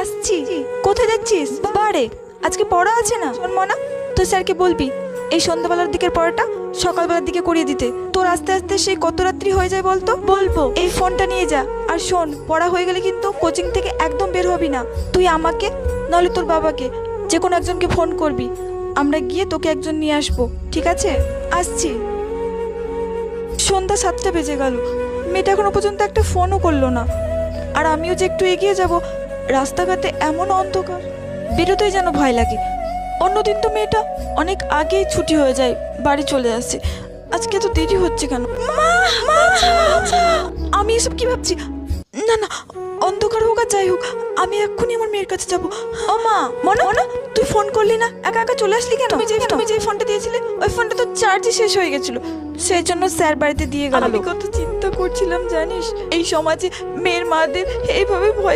আসছি। কোথায় যাচ্ছিস? বারে আজকে পড়া আছে না? শোন মনা, তুই স্যারকে বলবি এই সন্ধ্যাবেলার দিকের পড়াটা সকালবেলার দিকে করিয়ে দিতে। তোর আস্তে আস্তে সেই কত রাত্রি হয়ে যায় বলতো। বলবো এই ফোনটা নিয়ে যা। আর শোন, পড়া হয়ে গেলে কিন্তু কোচিং থেকে একদম বের হবি না। তুই আমাকে নাহলে তোর বাবাকে যে কোনো একজনকে ফোন করবি, আমরা গিয়ে তোকে একজন নিয়ে আসবো, ঠিক আছে? আসছি। সন্ধ্যা 7টা বেজে গেল, মেয়েটা এখনো পর্যন্ত একটা ফোনও করলো না। আর আমিও যে একটু এগিয়ে যাব, রাস্তাঘাটে এমন অন্ধকার, বেরোতেই যেন ভয় লাগে। অন্যদিন তো মেয়েটা অনেক আগেই ছুটি হয়ে যায়, বাড়ি চলে আসে। আজকে তো দেরি হচ্ছে কেন? আমি এসব কি ভাবছি? না না, অন্ধকার হোক আর যাই হোক, আমি এক্ষুনি আমার মেয়ের কাছে যাব। ও মা, মনে মনে তুই ফোন করলি না, একা একা চলে আসলি কেন? তুমি যে ফোনটা দিয়েছিলে, ওই ফোনটা তো চার্জই শেষ হয়ে গেছিল, সেই জন্য স্যার বাড়িতে দিয়ে গেল। আমি কত চিন্তা করছিলাম জানিস, এই সমাজে মেয়ের মাদের এইভাবে ভয়